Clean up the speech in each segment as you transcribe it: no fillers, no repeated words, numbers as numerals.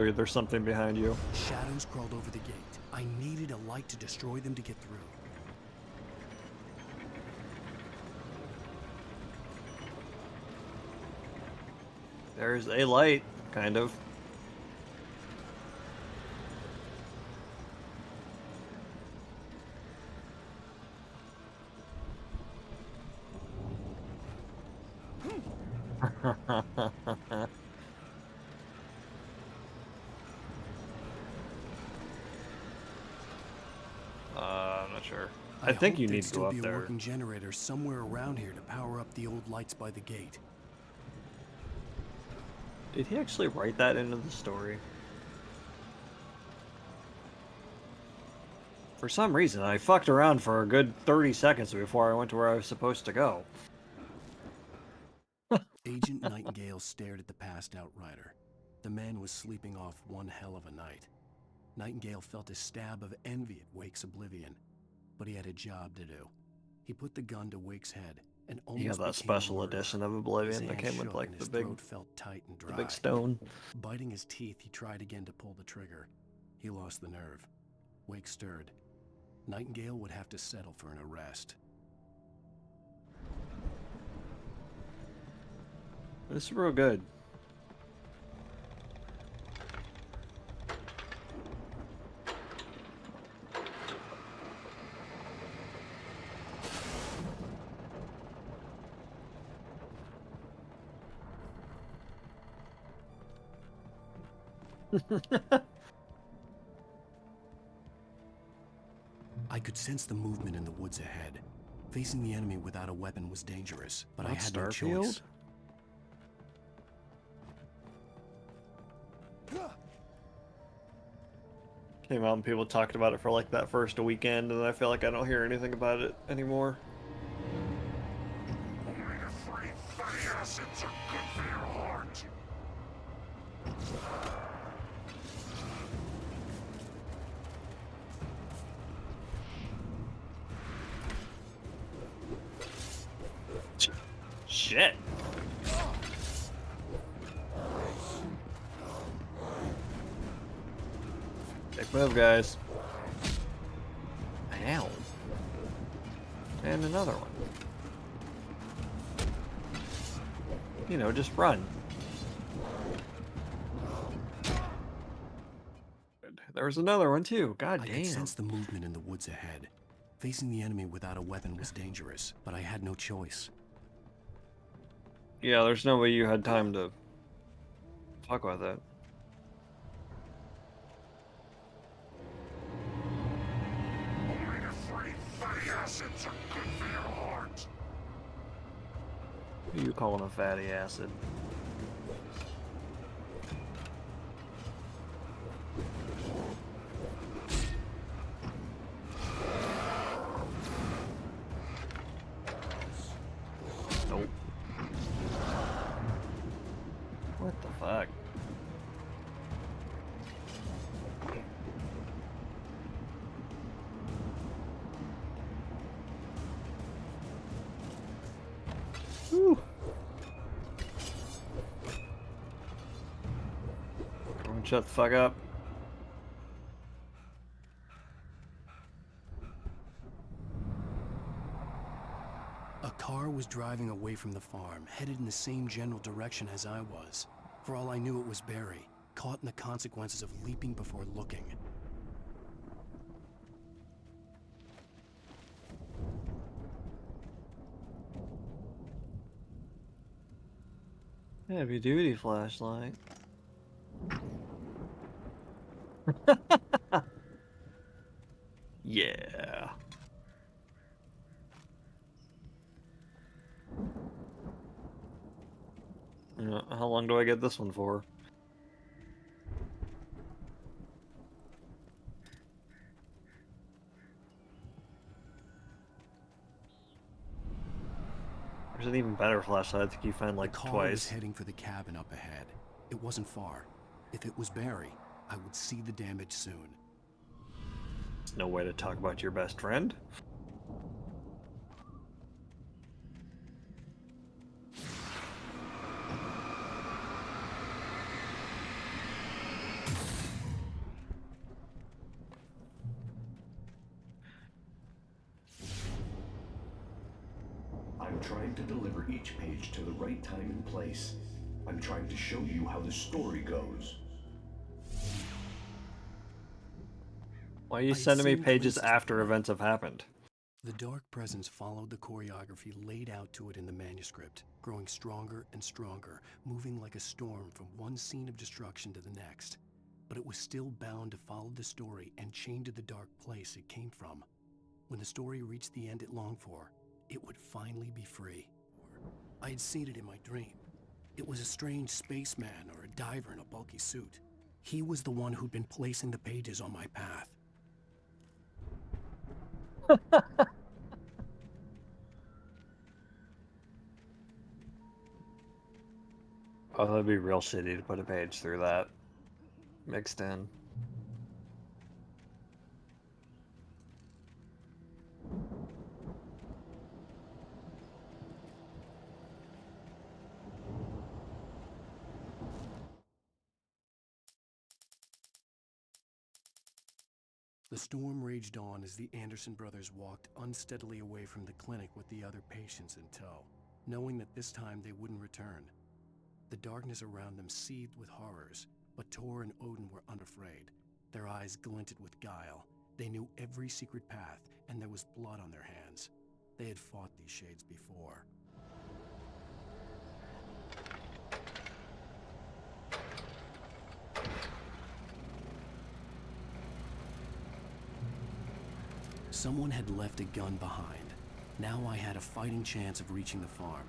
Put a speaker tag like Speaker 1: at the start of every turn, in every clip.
Speaker 1: There's something behind you.
Speaker 2: Shadows crawled over the gate. I needed a light to destroy them to get through.
Speaker 1: There's a light, kind of. I'm not sure. I think you need to go up
Speaker 2: There'd still be a
Speaker 1: there.
Speaker 2: working generator somewhere around here to power up the old lights by the gate.
Speaker 1: Did he actually write that into the story? For some reason, I fucked around for a good 30 seconds before I went to where I was supposed to go.
Speaker 2: Agent Nightingale stared at the passed out rider. The man was sleeping off one hell of a night. Nightingale felt a stab of envy at Wake's oblivion, but he had a job to do. He put the gun to Wake's head and almost
Speaker 1: You have that
Speaker 2: became a
Speaker 1: special
Speaker 2: murderer.
Speaker 1: edition of
Speaker 2: His
Speaker 1: Oblivion that
Speaker 2: hand
Speaker 1: came with
Speaker 2: shook
Speaker 1: like
Speaker 2: and
Speaker 1: the
Speaker 2: his
Speaker 1: big,
Speaker 2: throat felt tight and dry.
Speaker 1: stone.
Speaker 2: Biting his teeth, he tried again to pull the trigger. He lost the nerve. Wake stirred. Nightingale would have to settle for an arrest.
Speaker 1: This is real good.
Speaker 2: I could sense the movement in the woods ahead. Facing the enemy without a weapon was dangerous, but I
Speaker 1: Not
Speaker 2: had no
Speaker 1: Starfield?
Speaker 2: choice.
Speaker 1: Came out and people talked about it for like that first weekend, and I feel like I don't hear anything about it anymore. Shit. Big move, guys. Ow. And another one. You know, just run. There was another one too. God
Speaker 2: I
Speaker 1: damn.
Speaker 2: could sense the movement in the woods ahead. Facing the enemy without a weapon was dangerous, but I had no choice.
Speaker 1: Yeah, there's no way you had time to talk about that. Who you calling a fatty acid? Nope. What the fuck? Whew. Everyone shut the fuck up.
Speaker 2: A car was driving away from the farm, headed in the same general direction as I was. For all I knew, it was Barry, caught in the consequences of leaping before looking.
Speaker 1: Heavy duty flashlight. Yeah. How long do I get this one for? There's an even better flashlight I think you find like
Speaker 2: The car was
Speaker 1: twice.
Speaker 2: heading for the cabin up ahead. It wasn't far. If it was Barry, I would see the damage soon.
Speaker 1: There's no way to talk about your best friend.
Speaker 3: I'm trying to deliver each page to the right time and place. I'm trying to show you how the story goes.
Speaker 1: Why are you
Speaker 2: I had
Speaker 1: sending me
Speaker 2: seen
Speaker 1: pages
Speaker 2: glimpses
Speaker 1: after
Speaker 2: before.
Speaker 1: events have happened?
Speaker 2: The dark presence followed the choreography laid out to it in the manuscript, growing stronger and stronger, moving like a storm from one scene of destruction to the next. But it was still bound to follow the story and chained to the dark place it came from. When the story reached the end it longed for, it would finally be free. I had seen it in my dream. It was a strange spaceman or a diver in a bulky suit. He was the one who'd been placing the pages on my path.
Speaker 1: Oh, that'd be real shitty to put a page through that mixed in.
Speaker 2: The storm raged on as the Anderson brothers walked unsteadily away from the clinic with the other patients in tow, knowing that this time they wouldn't return. The darkness around them seethed with horrors, but Tor and Odin were unafraid. Their eyes glinted with guile. They knew every secret path, and there was blood on their hands. They had fought these shades before. Someone had left a gun behind. Now I had a fighting chance of reaching the farm.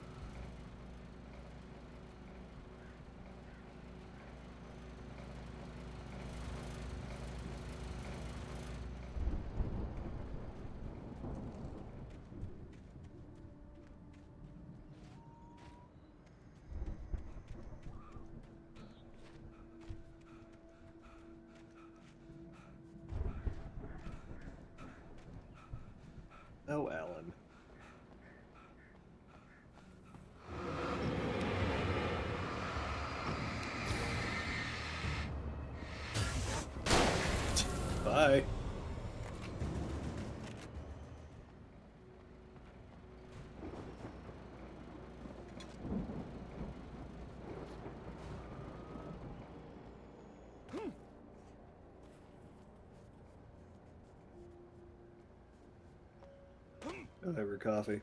Speaker 1: Oh, Alan. Bye. I'll have your coffee.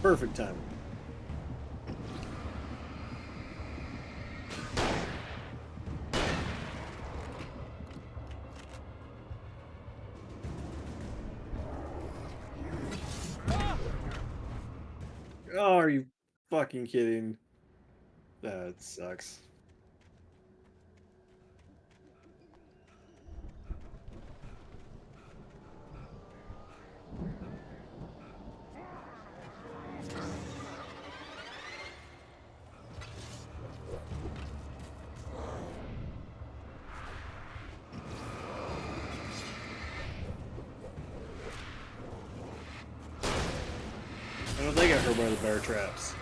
Speaker 1: Perfect timing. Oh, are you fucking kidding? That sucks. I don't think I heard by the bear traps.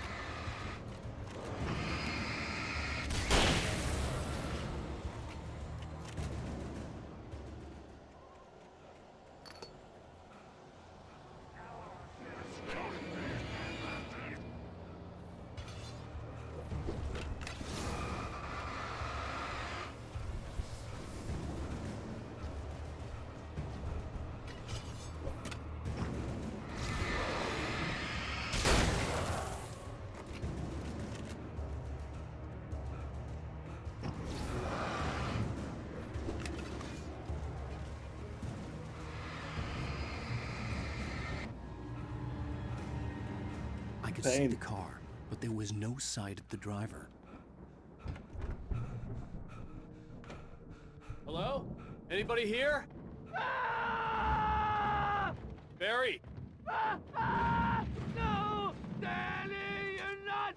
Speaker 2: could see
Speaker 1: Pain.
Speaker 2: the car, but there was no sight of the driver.
Speaker 4: Hello? Anybody here? Barry!
Speaker 5: No! Danny, you're not!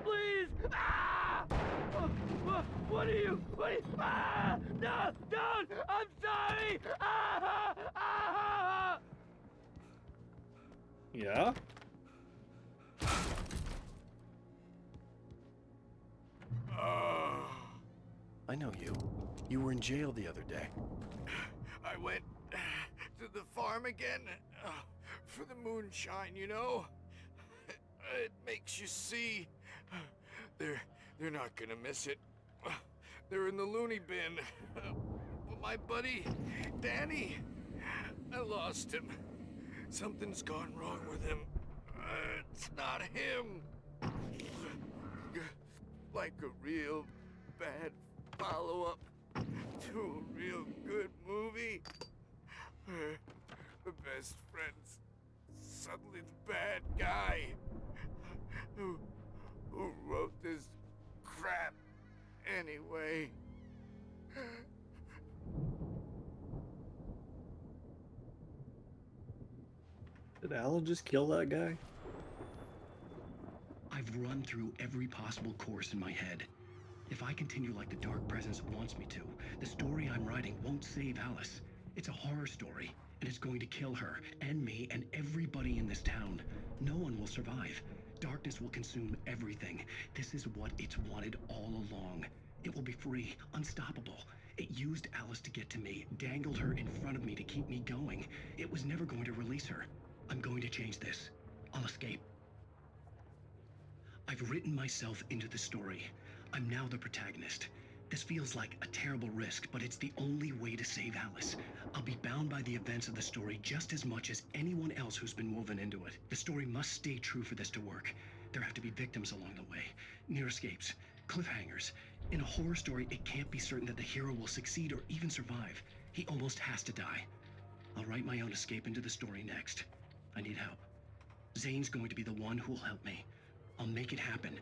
Speaker 5: Please! What are you? No! Don't! I'm sorry!
Speaker 1: Yeah?
Speaker 2: I know you. You were in jail the other day.
Speaker 6: I went to the farm again for the moonshine, you know? It makes you see. They're not gonna miss it. They're in the loony bin. But my buddy, Danny, I lost him. Something's gone wrong with him. It's not him. Like a real bad follow-up to a real good movie. The best friend's suddenly the bad guy. Who wrote this crap anyway?
Speaker 1: Did Alan just kill that guy?
Speaker 2: I've run through every possible course in my head. If I continue like the Dark Presence wants me to, the story I'm writing won't save Alice. It's a horror story, and it's going to kill her, and me, and everybody in this town. No one will survive. Darkness will consume everything. This is what it's wanted all along. It will be free, unstoppable. It used Alice to get to me, dangled her in front of me to keep me going. It was never going to release her. I'm going to change this. I'll escape. I've written myself into the story. I'm now the protagonist. This feels like a terrible risk, but it's the only way to save Alice. I'll be bound by the events of the story just as much as anyone else who's been woven into it. The story must stay true for this to work. There have to be victims along the way, near escapes, cliffhangers. In a horror story, it can't be certain that the hero will succeed or even survive. He almost has to die. I'll write my own escape into the story next. I need help. Zane's going to be the one who'll help me. I'll make it happen.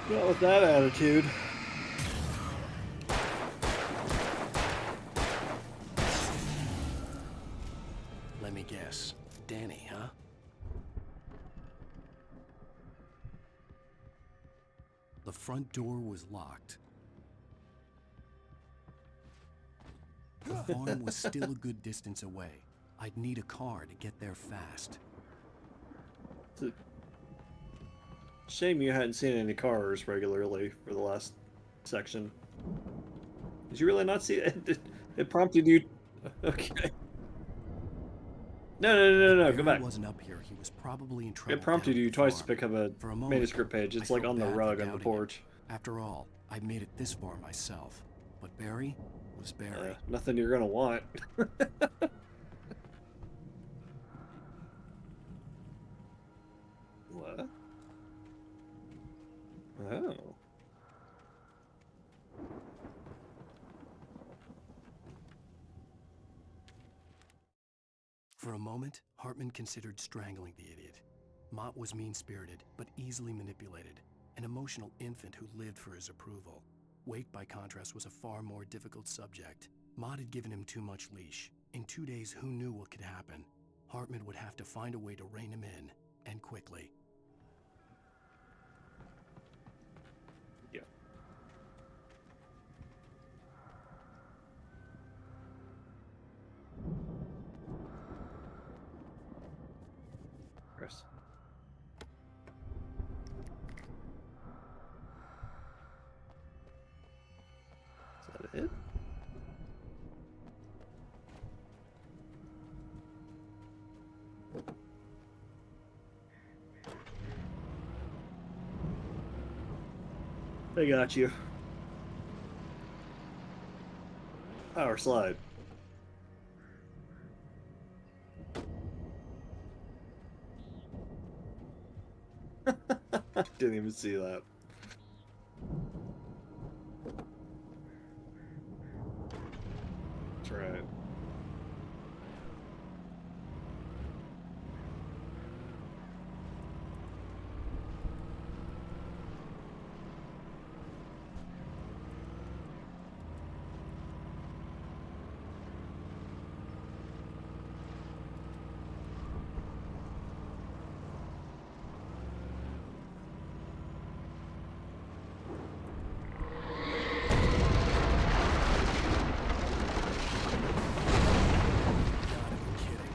Speaker 1: Not with that attitude.
Speaker 2: Let me guess. Danny, huh? The front door was locked. The farm was still a good distance away. I'd need a car to get there fast.
Speaker 1: It's a shame you hadn't seen any cars regularly for the last section. Did you really not see it? It prompted you. Okay. No, go
Speaker 2: If
Speaker 1: back.
Speaker 2: he wasn't up here, he was probably in trouble.
Speaker 1: It prompted
Speaker 2: down
Speaker 1: you
Speaker 2: at the
Speaker 1: twice to
Speaker 2: farm.
Speaker 1: pick up a
Speaker 2: For a moment,
Speaker 1: manuscript page. It's
Speaker 2: I
Speaker 1: like
Speaker 2: felt
Speaker 1: on the
Speaker 2: bad for
Speaker 1: rug on the
Speaker 2: doubting it.
Speaker 1: porch.
Speaker 2: After all, I made it this far myself. But Barry was Barry.
Speaker 1: Nothing you're gonna want. What? Oh.
Speaker 2: For a moment, Hartman considered strangling the idiot. Mott was mean-spirited, but easily manipulated, an emotional infant who lived for his approval. Wake, by contrast, was a far more difficult subject. Mott had given him too much leash. In 2 days, who knew what could happen? Hartman would have to find a way to rein him in, and quickly.
Speaker 1: Yeah. Chris. Is that it? They got you. Power slide. Didn't even see that. That's right.
Speaker 2: Gotta be kidding.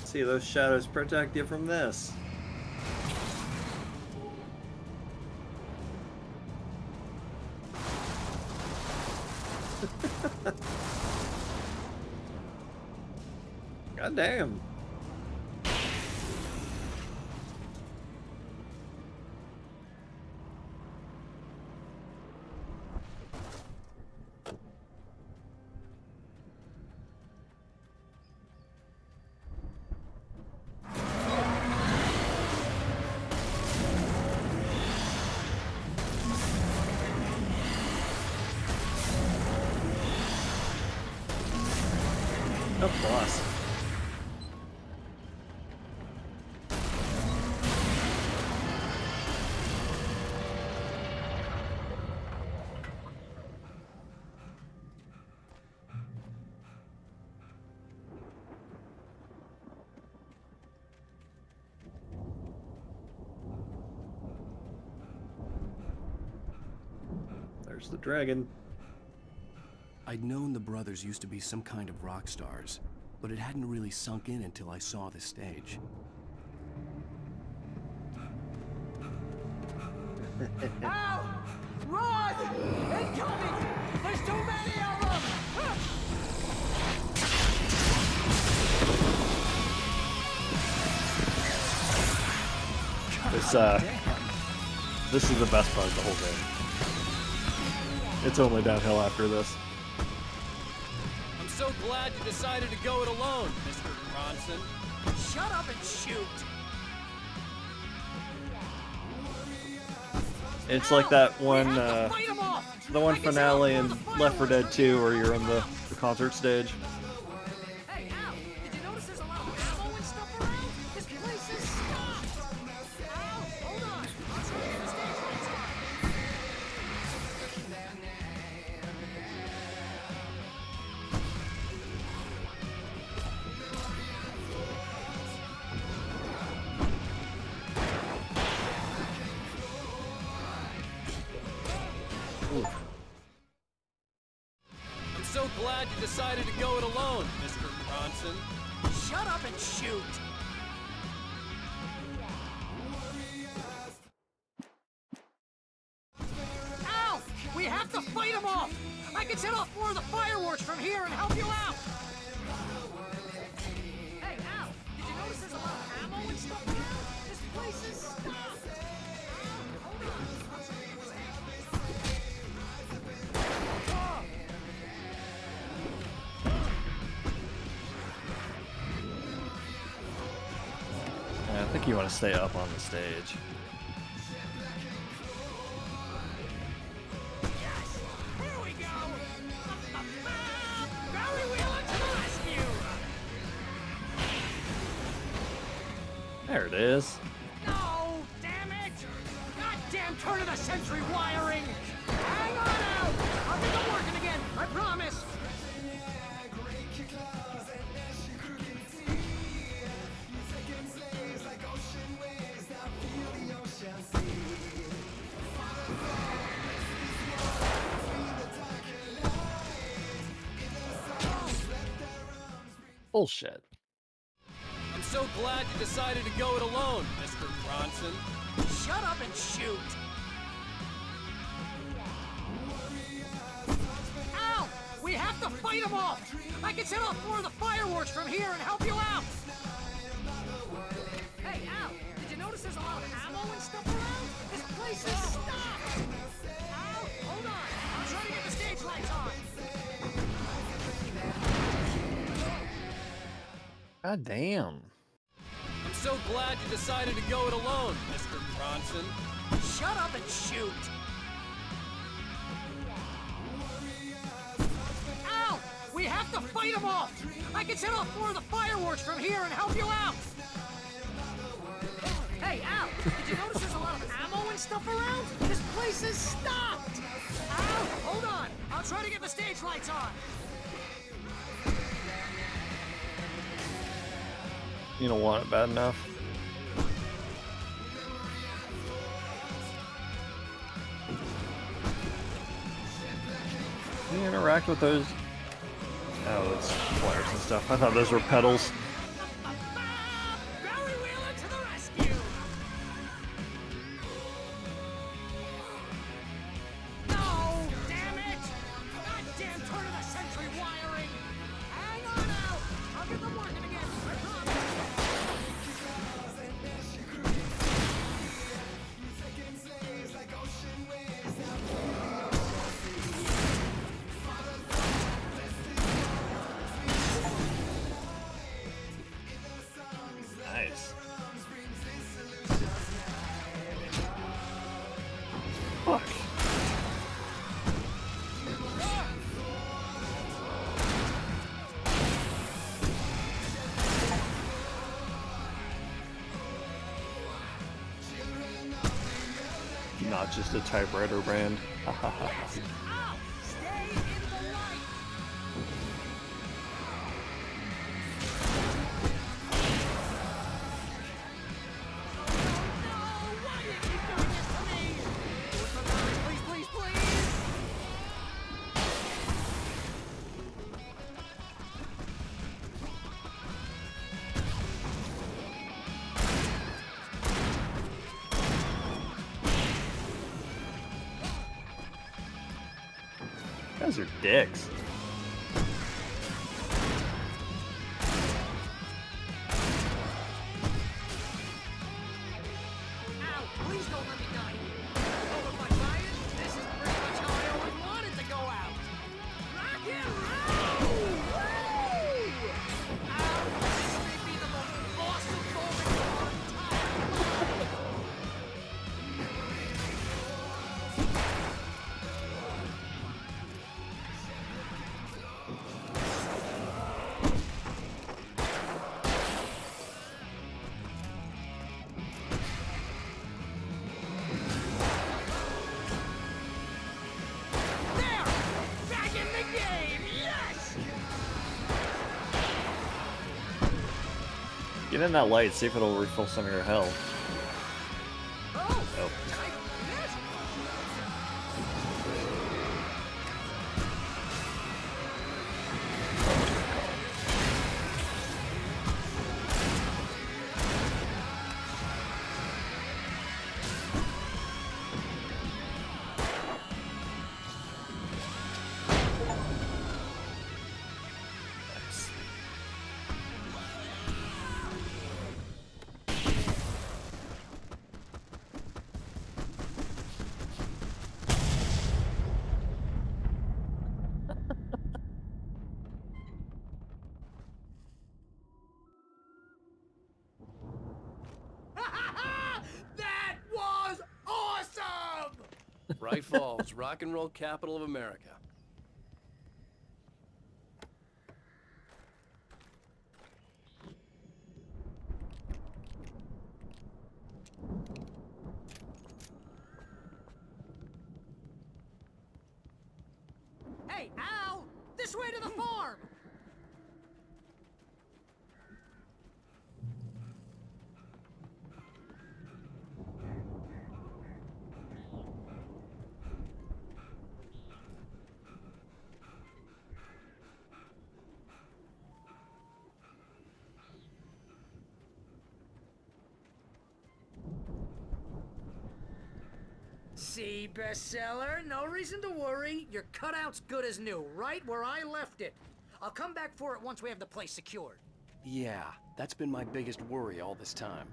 Speaker 1: See, those shadows protect you from this. God damn. Oh, boss. There's the dragon.
Speaker 2: I'd known the brothers used to be some kind of rock stars, but it hadn't really sunk in until I saw the stage.
Speaker 5: Ow! Run! Incoming! There's too many of them!
Speaker 1: This is the best part of the whole game. It's only downhill after this.
Speaker 4: I'm so glad you decided to go it alone, Mr. Bronson.
Speaker 5: Shut up and shoot!
Speaker 1: It's like that
Speaker 5: We
Speaker 1: one,
Speaker 5: have to fight 'em off!
Speaker 1: the one
Speaker 5: I can
Speaker 1: finale
Speaker 5: tell
Speaker 1: in
Speaker 5: them for the
Speaker 1: Left 4 Dead
Speaker 5: fireworks.
Speaker 1: 2 where you're on the concert stage.
Speaker 5: Hey, Al, did you notice there's a lot of ammo and stuff around? This place is stocked! Al, hold on. I'll show you the stage lights are.
Speaker 4: I'm so glad you decided to go it alone, Mr. Bronson.
Speaker 5: Shut up and shoot! Al! We have to fight them off! I can set off more of the fireworks from here and help you out! Hey, Al! Did you notice there's a lot of ammo and stuff around? This place is stocked! Al, hold on. I'll show you the stage.
Speaker 1: I think you want to stay up on the stage.
Speaker 5: Yes! Here we go! Barry Wheeler to the rescue!
Speaker 1: There it is.
Speaker 5: No! Damn it! Goddamn turn of the century wiring! Hang on out! I'll get them working again, I promise!
Speaker 7: Bullshit.
Speaker 4: I'm so glad you decided to go it alone, Mr. Bronson.
Speaker 5: Shut up and shoot! Al! We have to fight them off! I can set off more of the fireworks from here and help you out! Hey, Al! Did you notice there's a lot of ammo and stuff around? This place is stocked! Al, hold on! I'm trying to get the stage lights on!
Speaker 7: God damn.
Speaker 4: I'm so glad you decided to go it alone, Mr. Bronson.
Speaker 5: Shut up and shoot! Al! We have to fight them off! I can set off more of the fireworks from here and help you out! Hey, Al! Did you notice there's a lot of ammo and stuff around? This place is stocked! Al, hold on! I'll try to get the stage lights on!
Speaker 7: You don't want it bad enough. Can you interact with those? Oh, it's flares and stuff. I thought those were pedals.
Speaker 5: Barry Wheeler to the rescue! No! Damn it! Goddamn turn of the century wiring! Hang on out! I'll get them working again, I promise!
Speaker 7: Nice. Fuck. Not just a typewriter brand.
Speaker 5: Ow! Stay in the light! No! Why do you keep doing this to me? Do it for Barry, please, please, please!
Speaker 7: Guys are dicks.
Speaker 5: Ow! Please don't let me die! Oh, if I buy it, this is pretty much how I always wanted to go out! Rock and roll! Woo! Ow! This may be the most awesome moment of our entire life! There! Back in the game! Yes!
Speaker 7: Get in that light, see if it'll refill some of your health.
Speaker 5: Oh!
Speaker 7: Oh.
Speaker 5: Can I do this?
Speaker 7: Nice.
Speaker 5: That was awesome!
Speaker 4: Bright Falls, rock and roll capital of America.
Speaker 5: Hey, Al! This way to the farm! see, bestseller. No reason to worry. Your cutout's good as new, right where I left it. I'll come back for it once we have the place secured.
Speaker 2: Yeah, that's been my biggest worry all this time.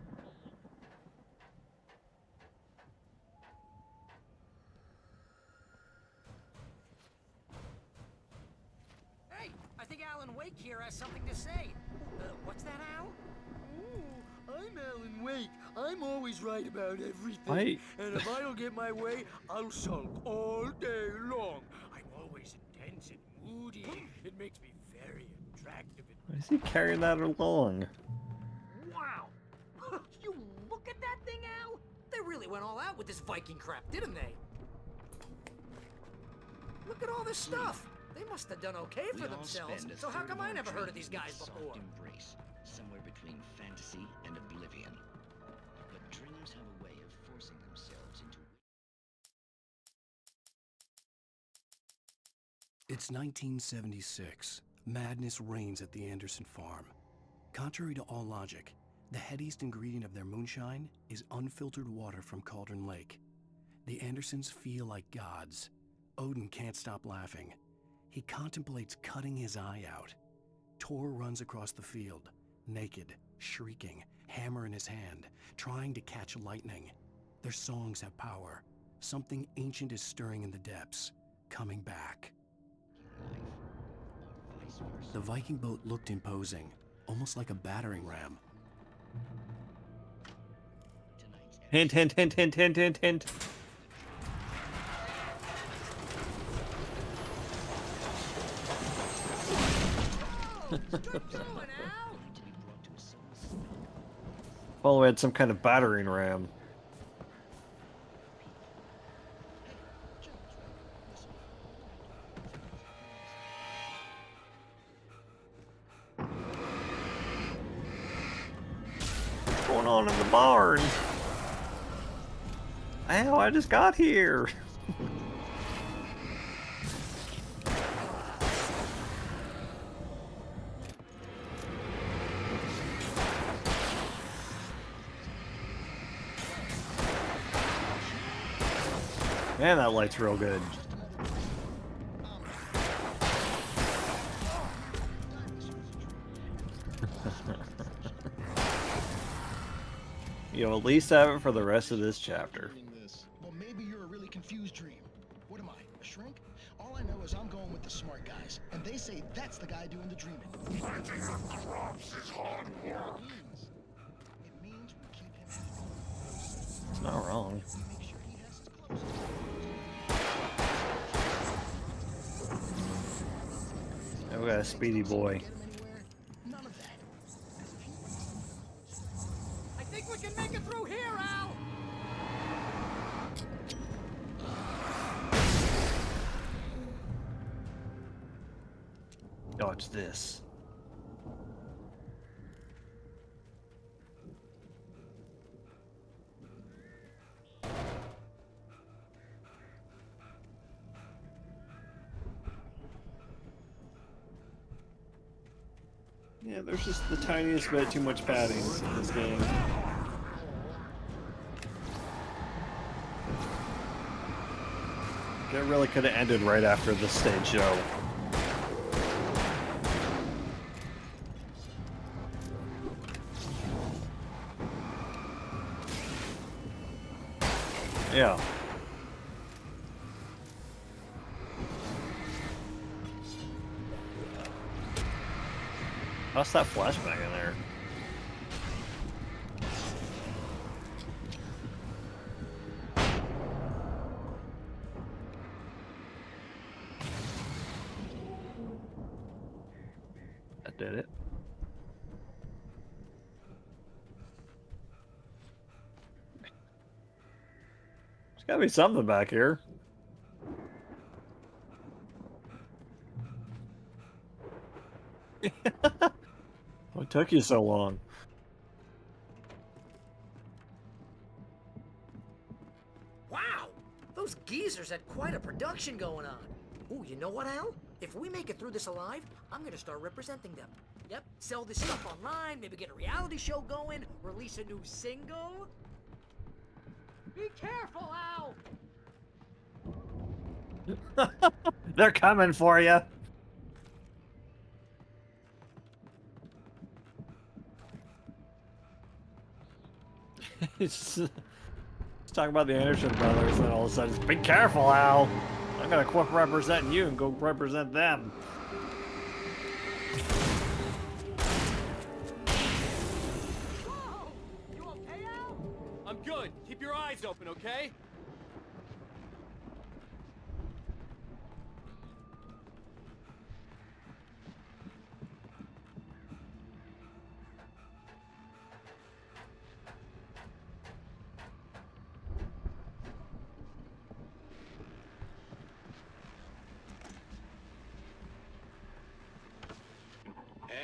Speaker 5: Hey, I think Alan Wake here has something to say. What's that, Al?
Speaker 8: Oh, I'm Alan Wake. I'm always right about everything.
Speaker 7: Why-
Speaker 8: And if I don't get my way, I'll sulk all day long. I'm always intense and moody. It makes me very attractive and
Speaker 7: Why is he carrying that along?
Speaker 5: Wow! You look at that thing, Al? They really went all out with this Viking crap, didn't they? Look at all this stuff. They must have done okay for themselves. So how come I never heard of these guys before?
Speaker 9: Embrace, somewhere between fantasy and oblivion. But dreams have a way of forcing themselves into.
Speaker 2: It's 1976. Madness reigns at the Anderson farm. Contrary to all logic, the headiest ingredient of their moonshine is unfiltered water from Cauldron Lake. The Andersons feel like gods. Odin can't stop laughing. He contemplates cutting his eye out. Tor runs across the field, naked, shrieking, hammer in his hand, trying to catch lightning. Their songs have power. Something ancient is stirring in the depths, coming back. The Viking boat looked imposing, almost like a battering ram.
Speaker 7: Hint, hint, hint, hint, hint, hint, hint.
Speaker 5: Start going, Al!
Speaker 7: Well, we had some kind of battering ram. What's going on in the barn? Ow, I just got here. Man, that light's real good. You'll at least have it for the rest of this chapter.
Speaker 10: Well, maybe you're a really confused dream. What am I, a shrink? All I know is I'm going with the smart guys, and they say that's the guy doing the dreaming. Fighting the crops is hard work. It means we keep him happy.
Speaker 7: It's not wrong.
Speaker 10: We make sure he has his clothes.
Speaker 7: Oh, we got a speedy boy.
Speaker 10: Get him anywhere? None of that.
Speaker 5: I think we can make it through here, Al!
Speaker 7: Dodge this.
Speaker 1: Yeah, there's just the tiniest bit too much padding in this game.
Speaker 7: It really could have ended right after the stage show. Yeah. What's that flashback in there? That did it. There's gotta be something back here. What took you so long?
Speaker 5: Wow! Those geezers had quite a production going on. Ooh, you know what, Al? If we make it through this alive, I'm gonna start representing them. Yep, sell this stuff online, maybe get a reality show going, release a new single. Be careful, Al!
Speaker 7: They're coming for you.
Speaker 1: It's talking about the Anderson brothers, and all of a sudden, it's, be careful, Al. I'm gonna quit representing you and go represent them.
Speaker 5: Whoa! You okay, Al?
Speaker 4: I'm good. Keep your eyes open, okay?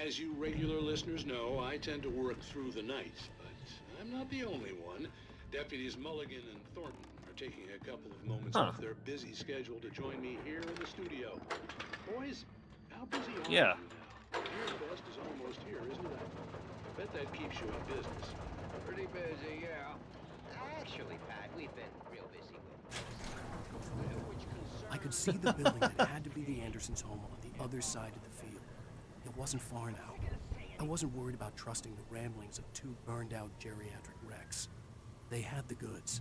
Speaker 11: As you regular listeners know, I tend to work through the night, but I'm not the only one. Deputies Mulligan and Thornton are taking a couple of moments off their busy schedule to join me here in the studio. Boys, how busy are you now? Beerfest is almost here, isn't it? I bet that keeps you in business.
Speaker 5: Pretty busy, yeah. Actually, Pat, we've been real busy with
Speaker 2: I could see the building that had to be the Andersons' home on the other side of the field. It wasn't far now. I wasn't worried about trusting the ramblings of two burned-out geriatric wrecks. They had the goods.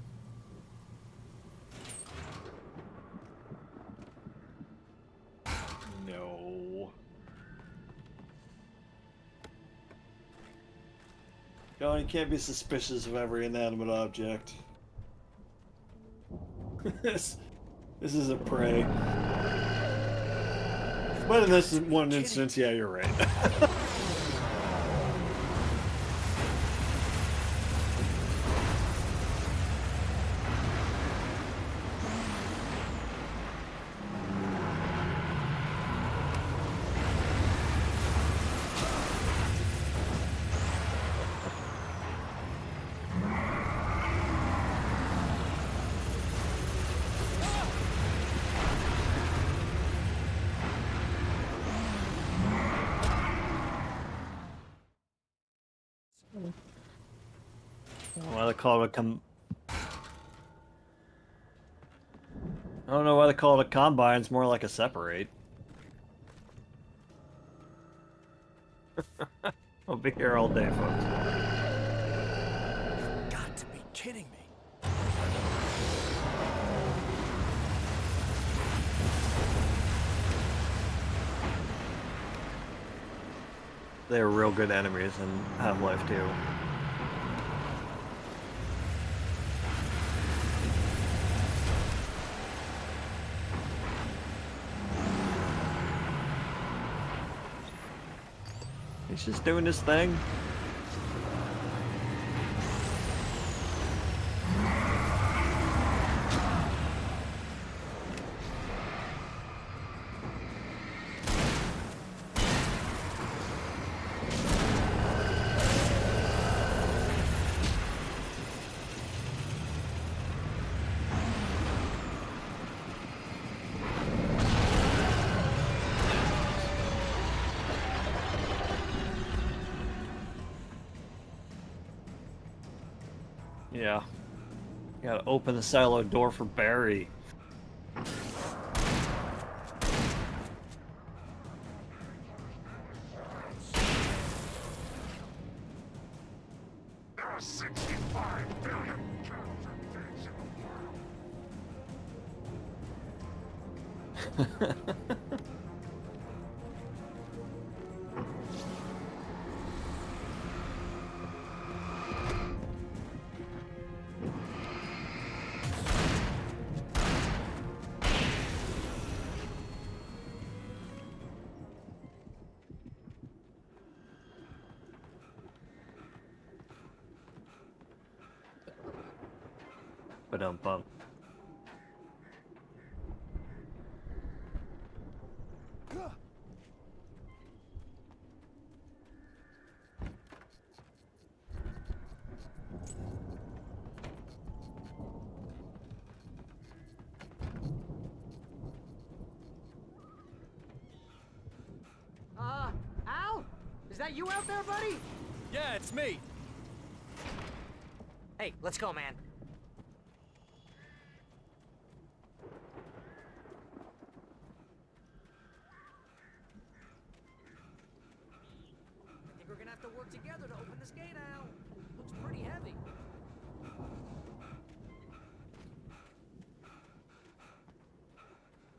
Speaker 1: No. John, you can't be suspicious of every inanimate object. this isn't prey. But in this one instance, yeah, you're right. Why they call it I don't know why they call it a combine. It's more like a separate. I'll be here all day, folks.
Speaker 2: Got to be kidding me.
Speaker 1: They're real good enemies in Half-Life 2. He's just doing his thing. Yeah. Gotta open the silo door for Barry.
Speaker 6: There are 65 billion
Speaker 1: Ba-dum-bum.
Speaker 5: Al? Is that you out there, buddy?
Speaker 4: Yeah, it's me.
Speaker 5: Hey, let's go, man. work together to open this gate, Al. Looks pretty heavy.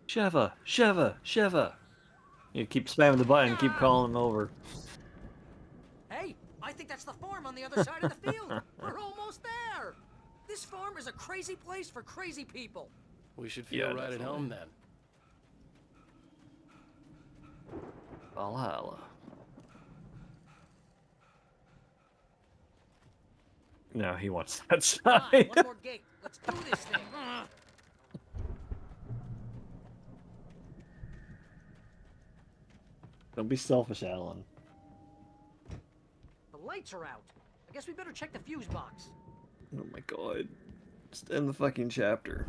Speaker 1: Sheva, Sheva, Sheva. You keep spamming the button, keep calling him over.
Speaker 5: Hey, I think that's the farm on the other side of the field. We're almost there. This farm is a crazy place for crazy people.
Speaker 2: We should feel right at home then.
Speaker 1: Valhalla. No, he wants that
Speaker 5: Come on,
Speaker 1: side.
Speaker 5: one more gate. Let's do this thing.
Speaker 1: Don't be selfish, Alan.
Speaker 5: The lights are out. I guess we better check the fuse box.
Speaker 1: Oh my god. Just end the fucking chapter.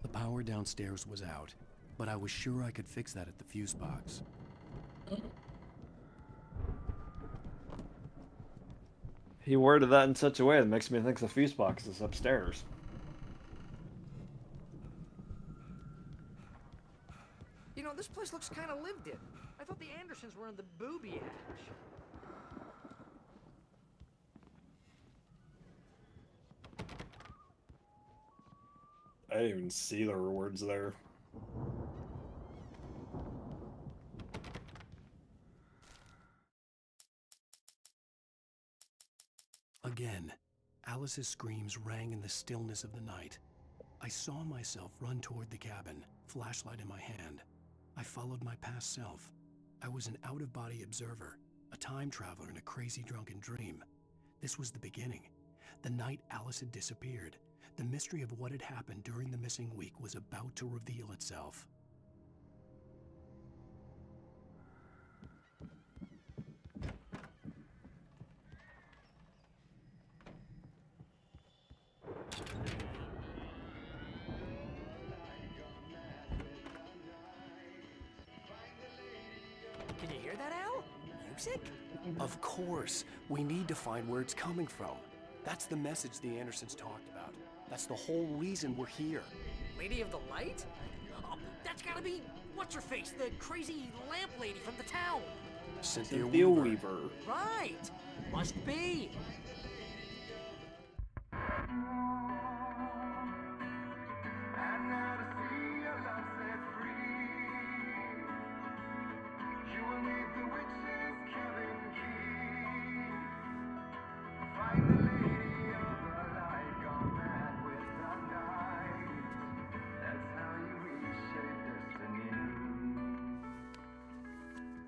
Speaker 2: The power downstairs was out, but I was sure I could fix that at the fuse box.
Speaker 1: He worded that in such a way that makes me think the fuse box is upstairs.
Speaker 5: You know, this place looks kind of lived in. I thought the Andersons were in the booby hatch.
Speaker 1: I didn't even see the words there.
Speaker 2: Again, Alice's screams rang in the stillness of the night. I saw myself run toward the cabin, flashlight in my hand. I followed my past self. I was an out-of-body observer, a time traveler in a crazy drunken dream. This was the beginning. The night Alice had disappeared. The mystery of what had happened during the missing week was about to reveal itself.
Speaker 5: Can you hear that, Al? Music?
Speaker 2: Of course. We need to find where it's coming from. That's the message the Andersons talked about. That's the whole reason we're here.
Speaker 5: Lady of the Light? Oh, that's gotta be what's-her-face, the crazy lamp lady from the town.
Speaker 2: Cynthia
Speaker 1: Weaver.
Speaker 5: Right. Must be.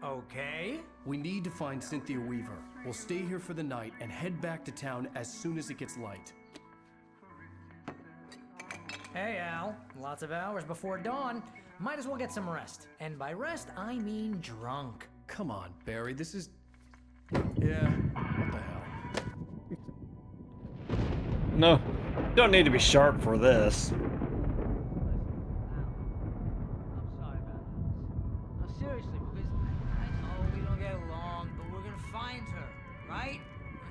Speaker 8: Okay.
Speaker 2: We need to find Cynthia Weaver. We'll stay here for the night and head back to town as soon as it gets light.
Speaker 5: Hey, Al. Lots of hours before dawn. Might as well get some rest. And by rest, I mean drunk.
Speaker 2: Come on, Barry, this is... Yeah, what the hell?
Speaker 1: No, don't need to be sharp for this.
Speaker 5: I'm sorry about this. No, seriously, because I know we don't get along, but we're gonna find her, right?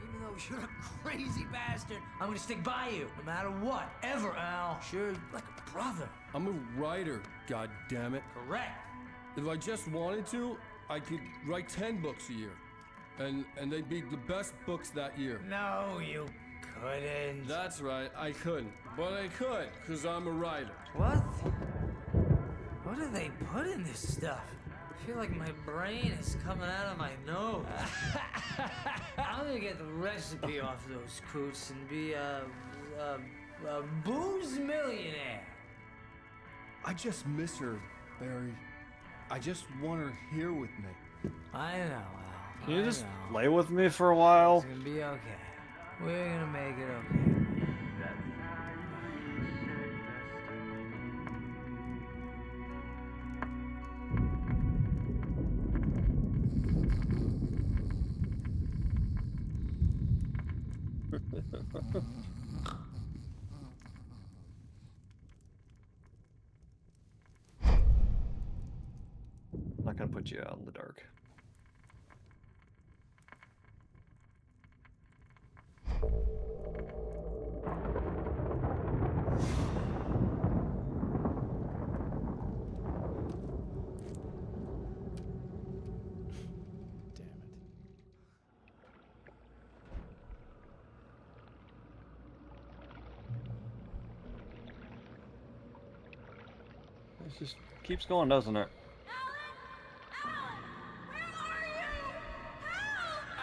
Speaker 5: Even though you're a crazy bastard, I'm gonna stick by you, no matter what, ever, Al. Sure, like a brother.
Speaker 12: I'm a writer, goddammit.
Speaker 5: Correct.
Speaker 12: If I just wanted to, I could write 10 books a year. And they'd be the best books that year.
Speaker 5: No, you couldn't.
Speaker 12: That's right, I couldn't. But I could, because I'm a writer.
Speaker 5: What? What do they put in this stuff? I feel like my brain is coming out of my nose. I'm gonna get the recipe off those coots and be a booze millionaire.
Speaker 12: I just miss her, Barry. I just want her here with me.
Speaker 5: I know, Al.
Speaker 1: Can you
Speaker 5: I
Speaker 1: just
Speaker 5: know.
Speaker 1: play with me for a while?
Speaker 5: It's gonna be okay. We're gonna make it okay.
Speaker 1: I'm not gonna put you out in the dark.
Speaker 2: Damn it.
Speaker 7: It just keeps going, doesn't it?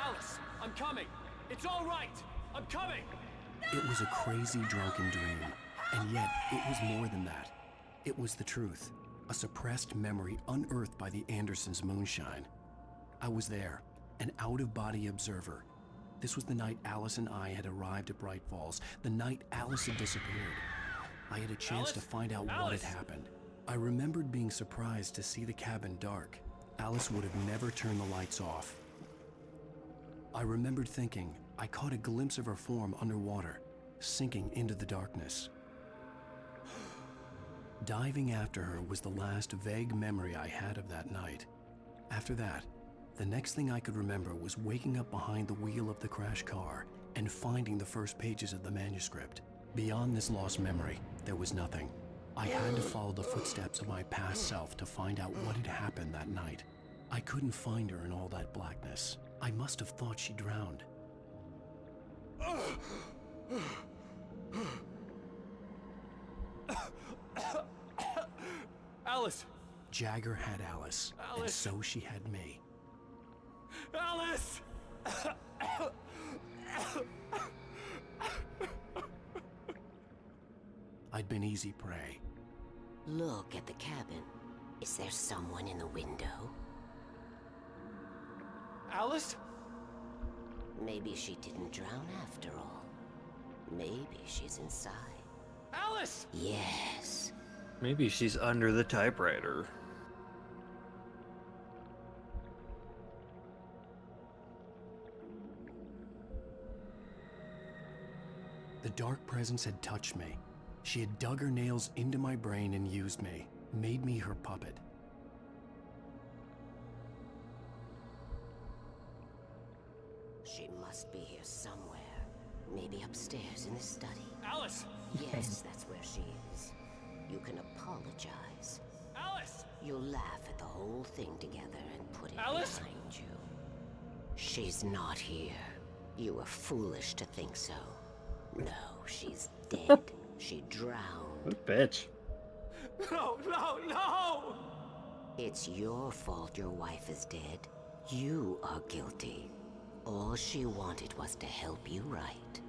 Speaker 4: Alice, I'm coming. It's all right. I'm coming.
Speaker 2: It was a crazy drunken dream, and yet it was more than that. It was the truth, a suppressed memory unearthed by the Andersons' moonshine. I was there, an out-of-body observer. This was the night Alice and I had arrived at Bright Falls, the night Alice had disappeared. I had a chance to find out what had happened. I remembered being surprised to see the cabin dark. Alice would have never turned the lights off. I remembered thinking I caught a glimpse of her form underwater, sinking into the darkness. Diving after her was the last vague memory I had of that night. After that, the next thing I could remember was waking up behind the wheel of the crashed car and finding the first pages of the manuscript. Beyond this lost memory, there was nothing. I had to follow the footsteps of my past self to find out what had happened that night. I couldn't find her in all that blackness. I must have thought she drowned.
Speaker 4: Alice!
Speaker 2: Jagger had Alice, and so she had me.
Speaker 4: Alice!
Speaker 2: I'd been easy prey.
Speaker 13: Look at the cabin. Is there someone in the window?
Speaker 4: Alice?
Speaker 13: Maybe she didn't drown after all. Maybe she's inside.
Speaker 4: Alice!
Speaker 13: Yes.
Speaker 7: Maybe she's under the typewriter.
Speaker 2: The dark presence had touched me. She had dug her nails into my brain and used me, made me her puppet.
Speaker 13: She must be here somewhere. Maybe upstairs in the study.
Speaker 4: Alice!
Speaker 13: Yes, that's where she is. You can apologize.
Speaker 4: Alice!
Speaker 13: You'll laugh at the whole thing together and put it
Speaker 4: Alice?
Speaker 13: behind you. She's not here. You were foolish to think so. No, she's dead. She drowned.
Speaker 7: What a bitch.
Speaker 4: No, no, no!
Speaker 13: It's your fault your wife is dead. You are guilty. All she wanted was to help you right.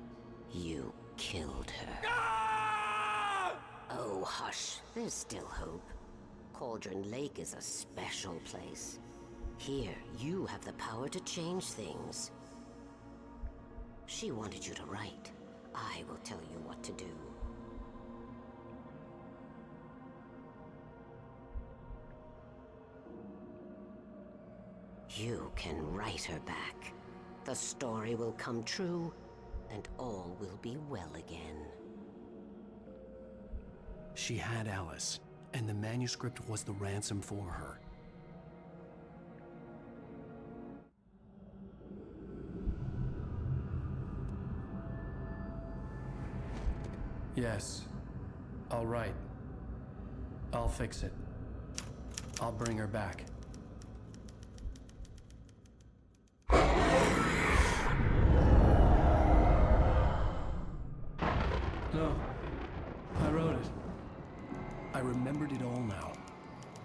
Speaker 13: You killed her.
Speaker 4: Ah!
Speaker 13: Oh, hush. There's still hope. Cauldron Lake is a special place. Here, you have the power to change things. She wanted you to write. I will tell you what to do. You can write her back. The story will come true, and all will be well again.
Speaker 2: She had Alice, and the manuscript was the ransom for her. Yes, I'll write. I'll fix it. I'll bring her back. No, I wrote it. I remembered it all now.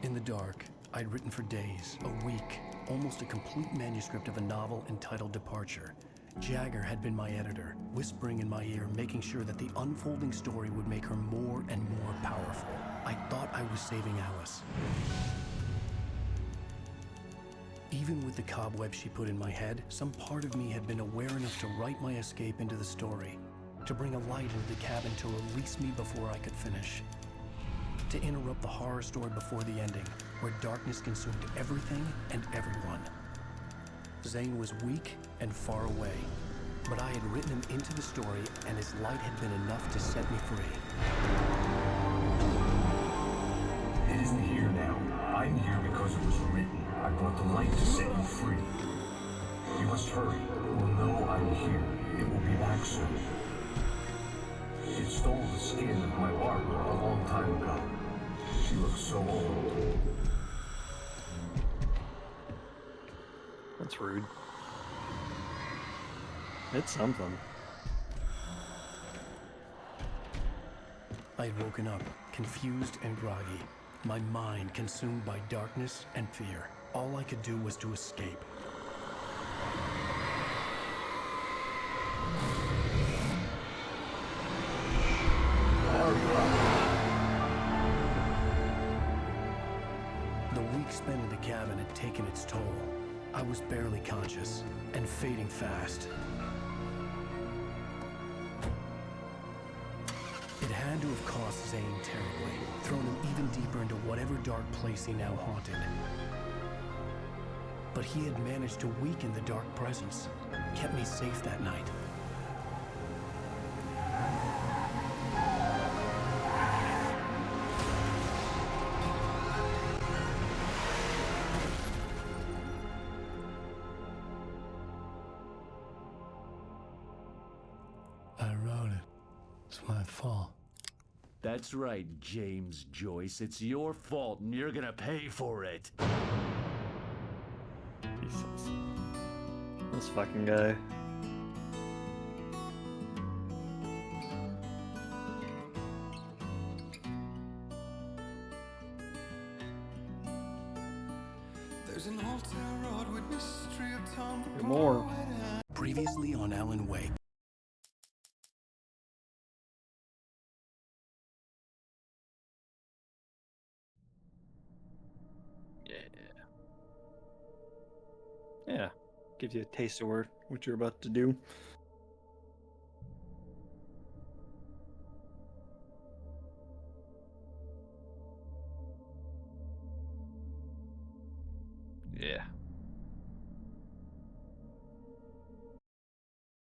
Speaker 2: In the dark, I'd written for days, a week, almost a complete manuscript of a novel entitled Departure. Jagger had been my editor, whispering in my ear, making sure that the unfolding story would make her more and more powerful. I thought I was saving Alice. Even with the cobwebs she put in my head, some part of me had been aware enough to write my escape into the story, to bring a light into the cabin to release me before I could finish, to interrupt the horror story before the ending, where darkness consumed everything and everyone. Zane was weak and far away, but I had written him into the story, and his light had been enough to set me free.
Speaker 3: It isn't here now. I'm here because it was written. I brought the light to set you free. You must hurry. It will know I'm here. It will be back soon. It stole the skin of my Barbara a long time ago. She looks so old.
Speaker 7: That's rude. It's something.
Speaker 2: I had woken up, confused and groggy. My mind consumed by darkness and fear. All I could do was to escape. The week spent in the cabin had taken its toll. I was barely conscious and fading fast. It had to have cost Zane terribly, thrown him even deeper into whatever dark place he now haunted. But he had managed to weaken the dark presence, kept me safe that night. I wrote it. It's my fault.
Speaker 14: That's right, James Joyce. It's your fault, and you're gonna pay for it.
Speaker 7: Jesus. This fucking guy.
Speaker 15: There's an old town road with mystery of Tom.
Speaker 7: More.
Speaker 2: Previously on Alan Wake.
Speaker 7: Yeah.
Speaker 1: Gives you a taste of what you're about to do.
Speaker 7: Yeah.